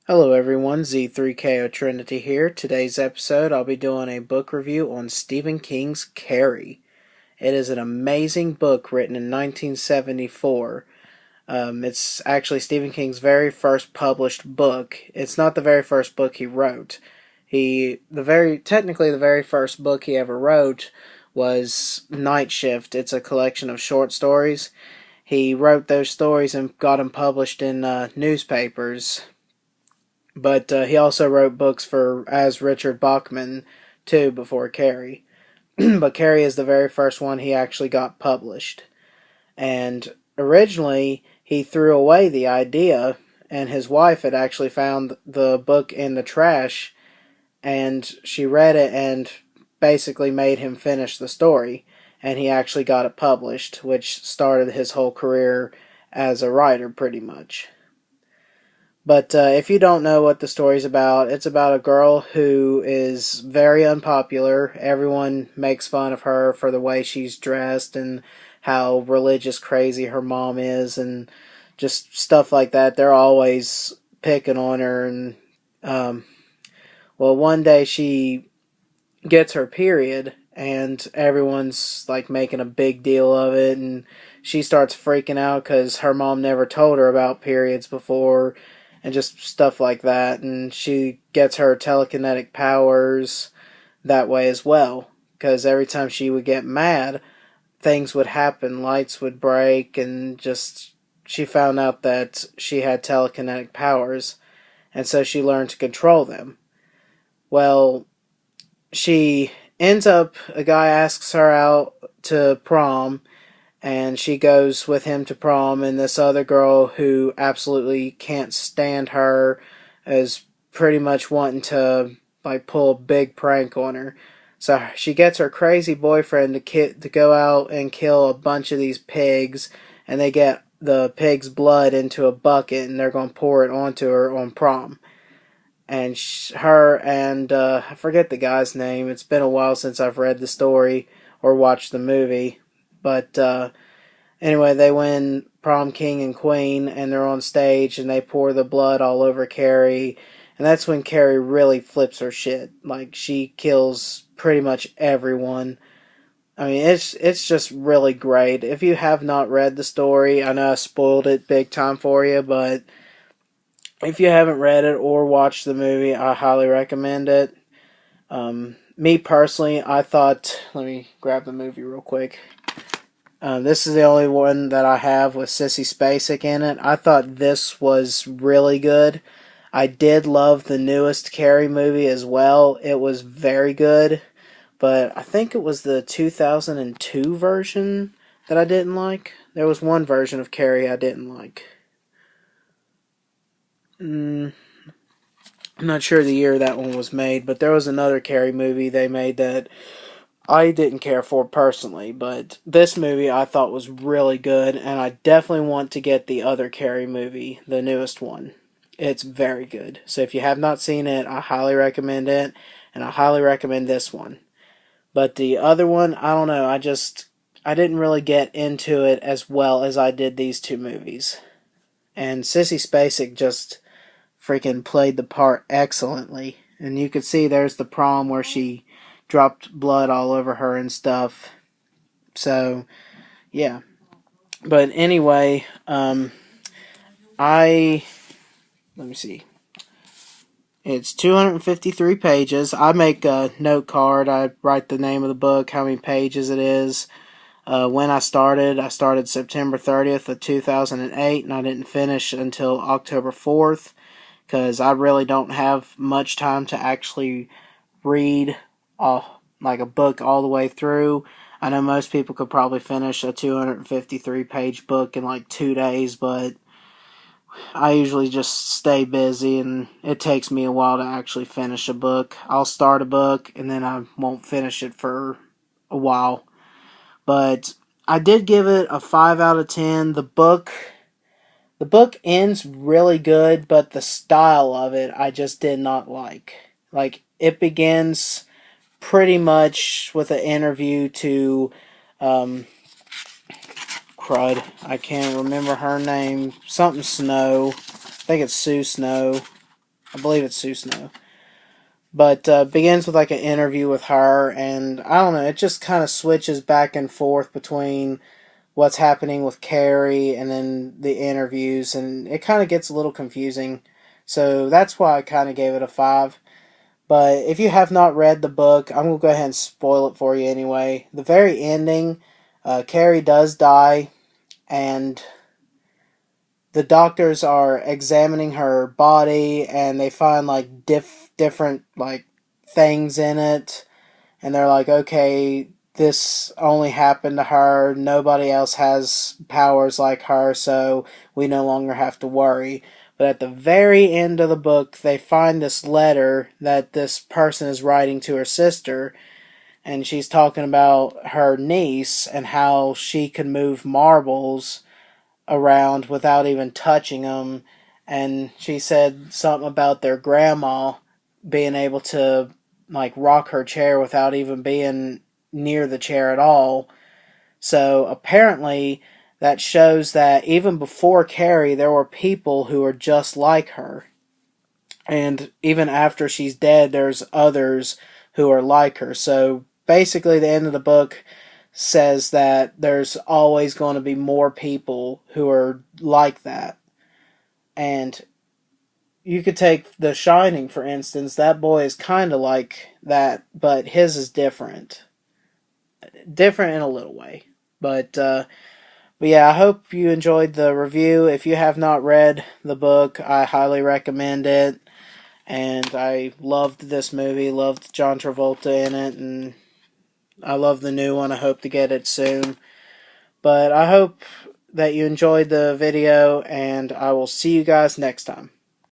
Hello everyone, Z3KO Trinity here. Today's episode I'll be doing a book review on Stephen King's Carrie. It is an amazing book written in 1974. It's actually Stephen King's very first published book. It's not the very first book he wrote. Technically the very first book he ever wrote was Night Shift. It's a collection of short stories. He wrote those stories and got them published in newspapers. But he also wrote books as Richard Bachman too before Carrie. But Carrie is the very first one he actually got published. And originally he threw away the idea, and his wife had actually found the book in the trash, and she read it and basically made him finish the story. And he actually got it published, which started his whole career as a writer pretty much. But if you don't know what the story's about, it's about a girl who is very unpopular. Everyone makes fun of her for the way she's dressed and how religious crazy her mom is and just stuff like that. They're always picking on her. And, one day she gets her period and everyone's like making a big deal of it. And she starts freaking out because her mom never told her about periods before and just stuff like that. And she gets her telekinetic powers that way as well, because every time she would get mad, things would happen, lights would break, and just she found out that she had telekinetic powers, and so she learned to control them. Well, she ends up, a guy asks her out to prom, and she goes with him to prom, and this other girl who absolutely can't stand her is pretty much wanting to like pull a big prank on her. So she gets her crazy boyfriend to go out and kill a bunch of these pigs, and they get the pig's blood into a bucket, and they're going to pour it onto her on prom. And her and I forget the guy's name. It's been a while since I've read the story or watched the movie, but anyway, they win prom king and queen, and they're on stage, and they pour the blood all over Carrie, and that's when Carrie really flips her shit. Like, she kills pretty much everyone. I mean, it's just really great. If you have not read the story, I know I spoiled it big time for you, but if you haven't read it or watched the movie, I highly recommend it. Me personally, I thought, let me grab the movie real quick. This is the only one that I have with Sissy Spacek in it. I thought this was really good. I did love the newest Carrie movie as well. It was very good. But I think it was the 2002 version that I didn't like. There was one version of Carrie I didn't like. I'm not sure the year that one was made, but there was another Carrie movie they made that I didn't care for personally, but this movie I thought was really good, and I definitely want to get the other Carrie movie, the newest one. It's very good. So if you have not seen it, I highly recommend it, and I highly recommend this one. But the other one, I don't know, I didn't really get into it as well as I did these two movies. And Sissy Spacek just freaking played the part excellently. And you could see there's the prom where she dropped blood all over her and stuff. So, yeah. But anyway, let me see. It's 253 pages. I make a note card. I write the name of the book, how many pages it is. When I started September 30th of 2008, and I didn't finish until October 4th, because I really don't have much time to actually read like a book all the way through. I know most people could probably finish a 253 page book in like 2 days, but I usually just stay busy, and it takes me a while to actually finish a book. I'll start a book and then I won't finish it for a while. But I did give it a 5 out of 10. The book ends really good, but the style of it I just did not like. Like, it begins pretty much with an interview to crud, I can't remember her name. Something Snow. I think it's Sue Snow. I believe it's Susno. But begins with like an interview with her, and I don't know, it just kind of switches back and forth between what's happening with Carrie and then the interviews, and it kind of gets a little confusing. So that's why I kind of gave it a 5. But if you have not read the book, I'm going to go ahead and spoil it for you anyway. The very ending, Carrie does die, and the doctors are examining her body, and they find like different like things in it, and they're like, okay, this only happened to her. Nobody else has powers like her, so we no longer have to worry. But at the very end of the book, they find this letter that this person is writing to her sister, and she's talking about her niece and how she can move marbles around without even touching them. And she said something about their grandma being able to like rock her chair without even being near the chair at all. So apparently that shows that even before Carrie there were people who were just like her. And even after she's dead there's others who are like her. So basically the end of the book says that there's always going to be more people who are like that. And you could take The Shining, for instance. That boy is kind of like that, but his is different. Different in a little way. But yeah, I hope you enjoyed the review. If you have not read the book, I highly recommend it. And I loved this movie, loved John Travolta in it, and I love the new one. I hope to get it soon. But I hope that you enjoyed the video, and I will see you guys next time.